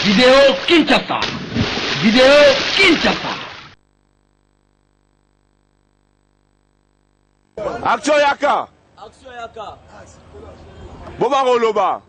Vidéo Kinshasa. Vidéo Kinshasa. Action Yaka. Action Yaka. Boba Roloba.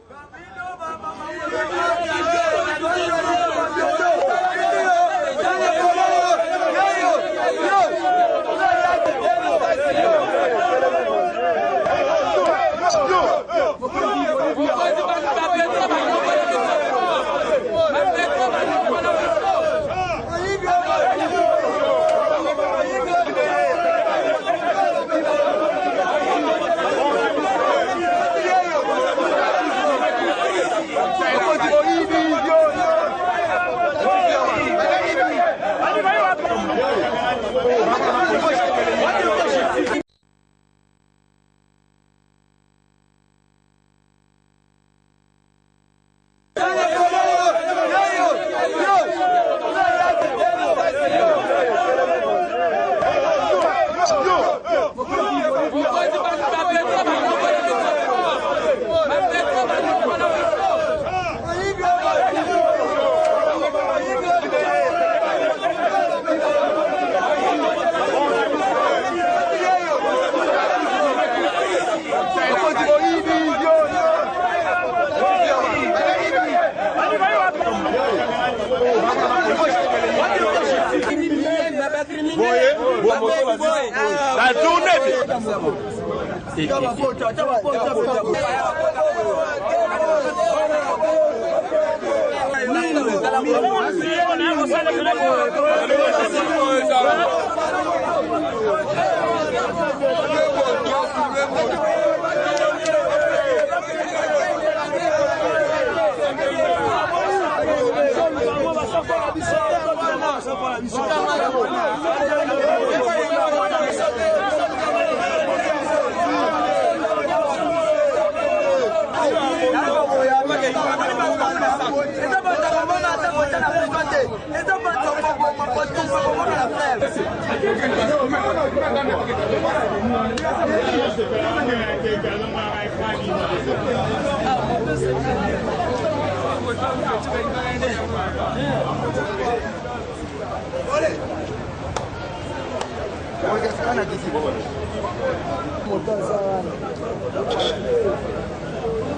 La tournée.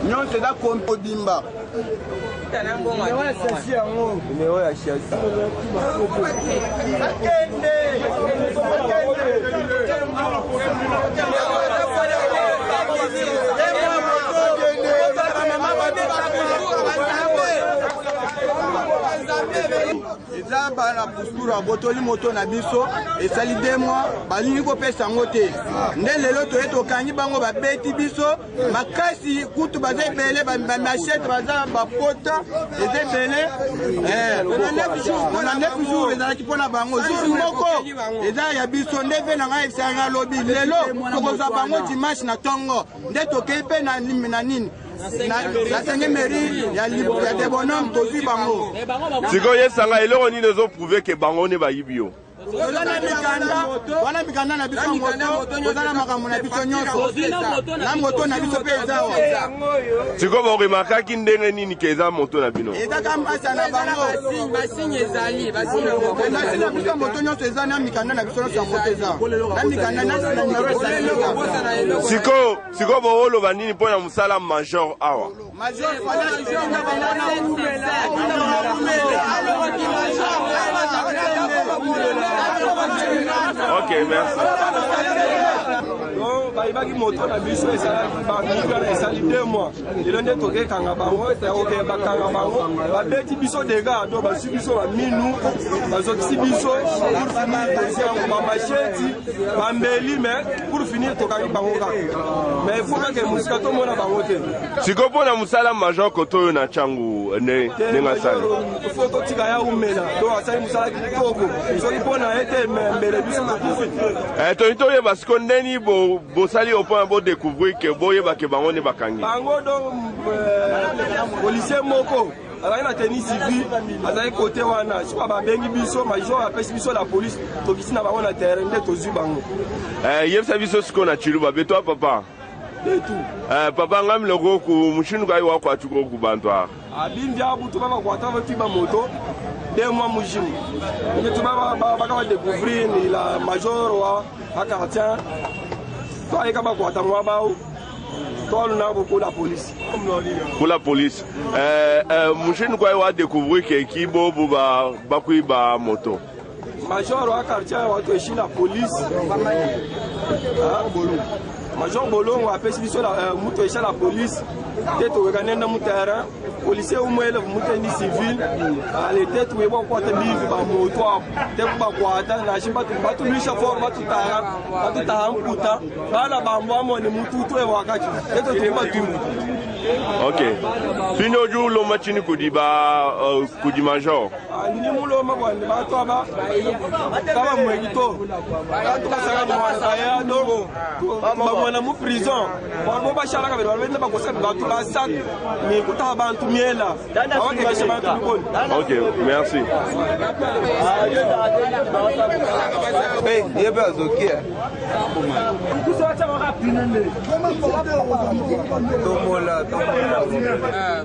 Non, c'est là qu'on peut bimba. Eza bana postura botoli moto na biso esali 2 mois balingi kopesa ngo te nde lelo toye tokangi bango babeti biso makasi kutu baza ebele bamachete baza bapota eza ebele na 9 jours ezalaki mpona bango jour moko eza ya biso nde mpe na ngai esanga lobi lelo tokozwa bango dimanche na ntongo nde tokei mpe na nini la mairie ya des bonhommes tozwi bango sikoyo yesanga eloko nini ezoprouve ke bango ne bayibi yo wana mikanda na biso moto oza na makambo na biso nyonso na moto na biso mpe eza wa sikoyo boremarkaki ndenge nini ke eza moto na bino ezaka mpasa na bango basigne ezali na biso moto nyonso eza na mikanda na biso nyonso ya moto eza na mikanda na numero ezali sikoyo booloba nini mpo na mosala major awa major ok, merci. bayibaki moto na biso esali 2 mois lelo nde tokekanga bango oke bakanga bango babeti biso dega to basi biso baminu bazokisi biso pour finir bamacheti bambeli mais pour finir tokangi bango kaka mais il faut kake mosika tomona bango te sikoyo mpona mosala major koto oyo na ntango ndenge asali fo totika ya umela to asali mosala kitoko soki mpona ete mbele biso tokufi toyi toyeba sikoyo ndeni bosali oyo mpona bodécouvrir ke boyeba ke bango nde bakangi bango do policier moko azali na tenue civile azali kote wana soki babengi biso major apesi biso la police tokisi na bango na terrain nde tozwi bango yebisa biso sikoyo na chiluba betwa papa papa ngami loko ku mushinuka iwa kwa chuko ku bantu abimbia butu baba kwata vetu ba moto 2 mois mujimu ni tu baba baka découvrir ni la major wa akartien to ayeka ba kwata mwa ba to luna beaucoup la police pour la police mushinu kwa wa découvrir que qui bobo ba kui ba moto major wa akartien wa to eshi la police major bolongo apesi biso la muto eshi la police teto wekanenda mu terrain policier umwele muteni civil ale tetu webo kwata bivu ba moto te ba kwata na shimba tu lisha for batu tara mputa bala bambo amone mututu e wakati teto temba tu. Ok. Fino ju lo machini kudi major. Ni mulo ma bwande ba to ba mwegito. Atu kasanga mwana ya dogo. Ba mwana mu prison. Ba ba shala ka ba ba ko sa ba tu ba sak ni kuta ba ntu miela. Ok, merci. Hey, il y a pas de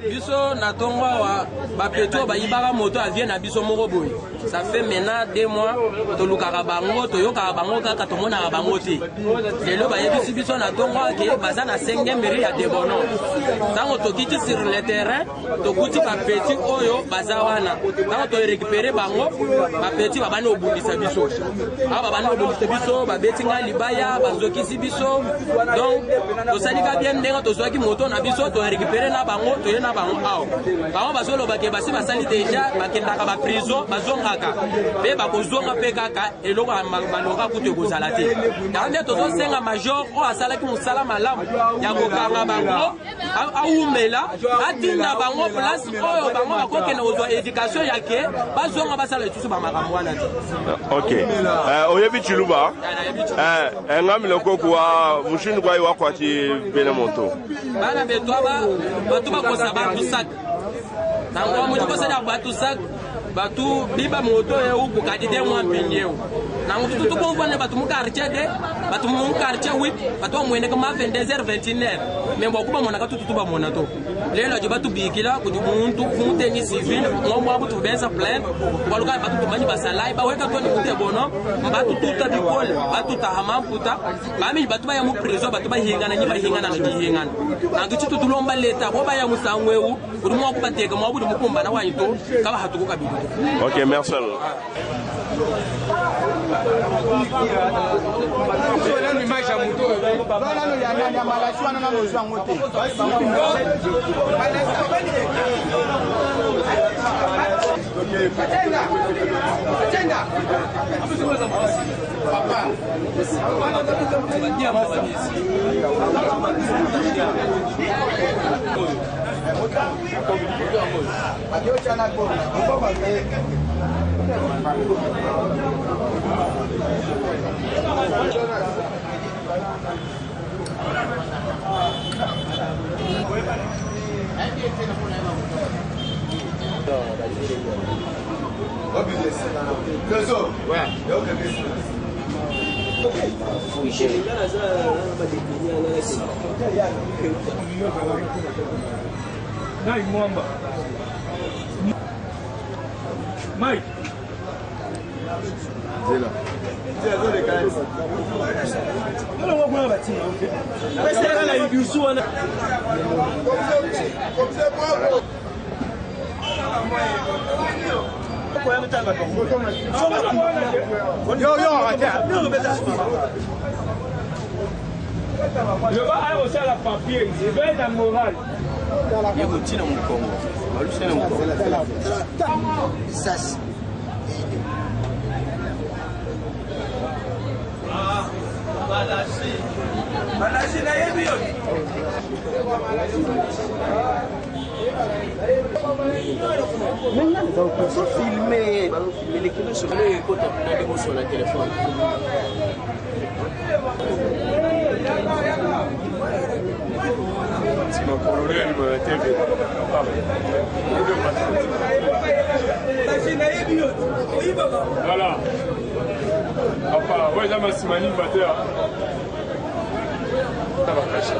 biso na tongo wa ba peto ba yibaka moto avie na biso moko boy. Ça fait maintenant 2 mois to lukaka bango to yoka bango kaka to mona bango te. Lelo ba yebisi biso na tongo ke baza na 5e mairie ya Debono. Tango to kiti sur le terrain to kuti ba petit oyo baza wana. Tango to récupérer bango ba petit ba bana obundisa biso. Aba bana obundisa biso ba betinga libaya bazokisi biso. Donc to salika bien ndenga to zwaki moto na biso to récupérer na bango to yena bango awo. Bango bazolo bake basi basali déjà bakendaka ba prison bazongaka. Be bakozonga pe kaka eloko balonga kutu ekozala te. Nde tozosenga major o asalaki mosala malamu ya kokanga bango aumela atinda bango place oyo bango bakokende kozwa éducation yake bazonga basala lisusu bamakambo wana te. Ok. Oyebi chiluba ngamile kokuwa mushini kwa iwa kwati bene moto bana beto aba batu bakosa batu sak tango mo kosa batu sak batu biba moto e uku kadide mwa mpenyeo na ngutu tuko mvane batu mu quartier de batu mu quartier wip batu mwene kama 22h 21h membo kuba mona katu tutuba mona to lelo jo batu bikila kuti muntu kumuteni civil ngombo abutu benza plan kwaluka batu tumani basalai ba weka to ni kute bono batu tuta bikole batu tahama puta bami batu ba ya mu prison batu ba hingana nyi ba hingana na hingana na ngitu tulomba leta bo ba ya musangweu kuti mwa kubateka mwa budi mukumba na wayito kaba hatuko kabidu. Ok, merci. Mike. Je vais aller aussi à la papier, je vais être moral. Il y a un petit dans mon Congo. Filmer les kilos sur le côté sur le téléphone. C'est ma colonel TV. Voilà. Apa, ouais, là, ma simani bater. Ça va cacher.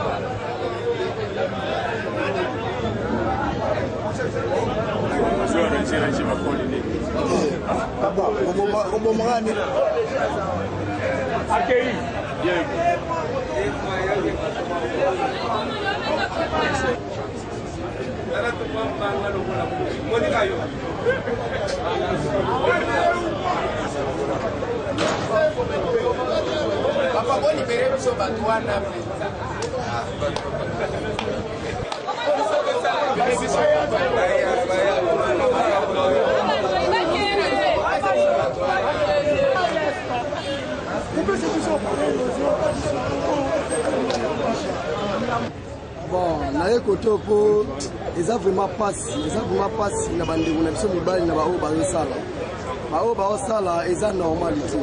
Bon, naye kotopo eza vraiment passe na bandeko na biso mibali na bao bazosala. Bao bazosala eza normalité.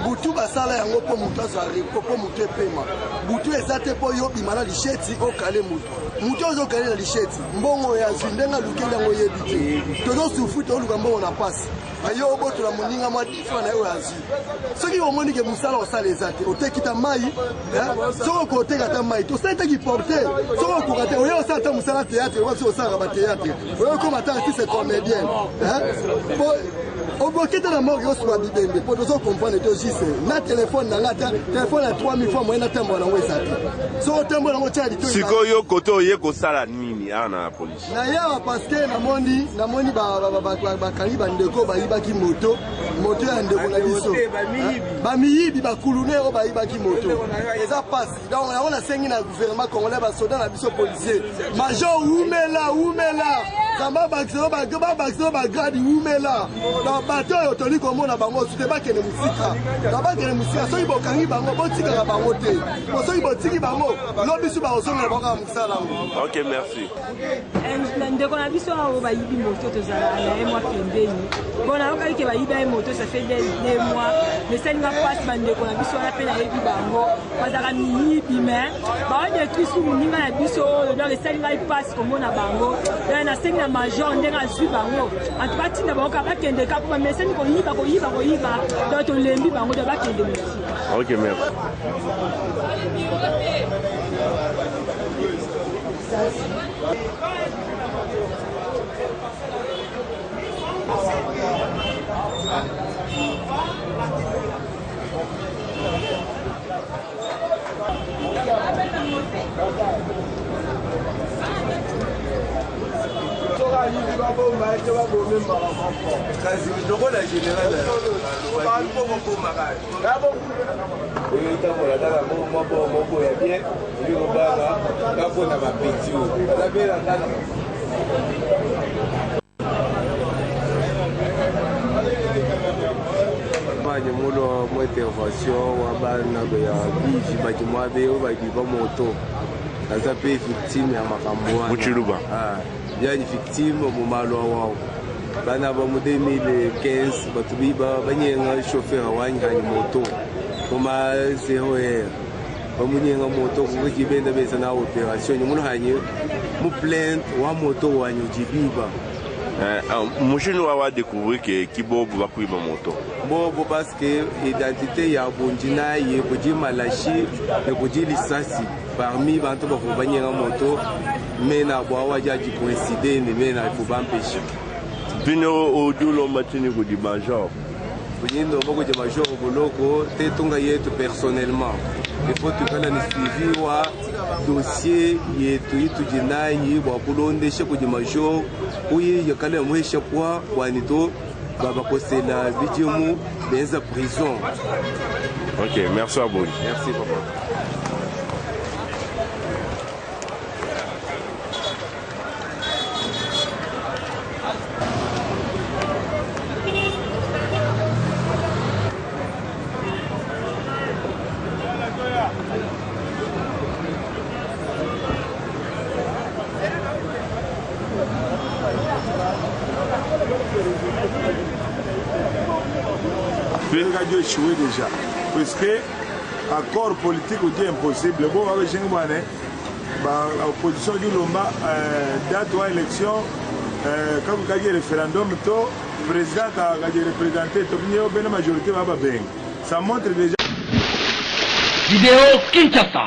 Butu basala yango po mutu azali po mutu epema. Butu eza te po yo bimana lisheti okale mutu. Mutu ozokale na lisheti. Mbongo ya zindenga lukenda ngo yebite. Tozo sufu to luka mbongo na passe. Ayo oboto la moninga mwa difa na yo azu. Soki omoni ke musala osala ezate, otekita mai, soko ko oteka ta mai, to sente ki porter, soko ko kate, oyo osala ta musala théâtre, wasi osala ba théâtre. Oyo ko mata artiste comédien, obokete na mort yo swa bibende, po to so comprendre to jise, na téléphone na ngata, téléphone à 3000 fois moyen na tembo na ngo ezate. So tembo na ngo tia di to. Siko yo koto ye ko sala nini ana police. Na ya parce que namoni ba kaliba ndeko ba ki moto ya ndeko na biso bamiyibi bakulune o bayibaki moto eza passe donc on a sengi na gouvernement congolais ba soldat na biso policier major umela kamba bakso ba grade umela donc bato yo toli komona bango sute bakene musika soki bokangi bango botika bango te soki botiki bango lobisu ba osonga bango musala. OK, merci. Ndeko na biso o bayibi moto tozala na moi pembeni. Bon, on a dit que moto ça fait des mois, mais ça ne va pas se bander qu'on a vu sur la peine avec Bango, pas à mini, mais on a écrit sur mon numéro à Bisso, dans les scènes qui passent comme on a Bango, dans la scène major, on a su Bango. En tout cas, tu n'as pas qu'un des cas pour mes scènes qu'on y va, dans ton lembi Bango de bac et de musique. OK, merci. Mulo mo intervention wa bana ya bifi baki mwabe o baki ba moto kaza pe victime ya makambo wana Buchiluba ya ni victime mo malo wao bana ba mu 2015 batubiba banyenga chauffeur wanya ni moto kuma zero ya ba munyenga moto ko kibenda besa na operation ni muno hanye mu plainte wa moto wanyu jibiba. Mouchine va découvrir que Kibo va courir moto. Bobo parce que l'identité ya bondina ye bodi malachi et bodi lisasi parmi bantu ba kubanye nga moto mena bwa waja di coïncider ne mena il faut pas empêcher. Bino odulo matini ko di major. Bino boko di major boloko te tonga yetu personnellement. Il faut que la suivi wa dossier yetu itu jinai bwa kulonde sheko di major uyi yakale mwesha kwa wanito baba kosela bidimu benza prison. OK, merci à vous. Merci papa. Radio échoué déjà parce que accord politique est impossible. Bon, avec l'opposition du Lomba date de l'élection comme il y a référendum, le président a représenté la majorité. Ça montre déjà. Vidéo Kinshasa.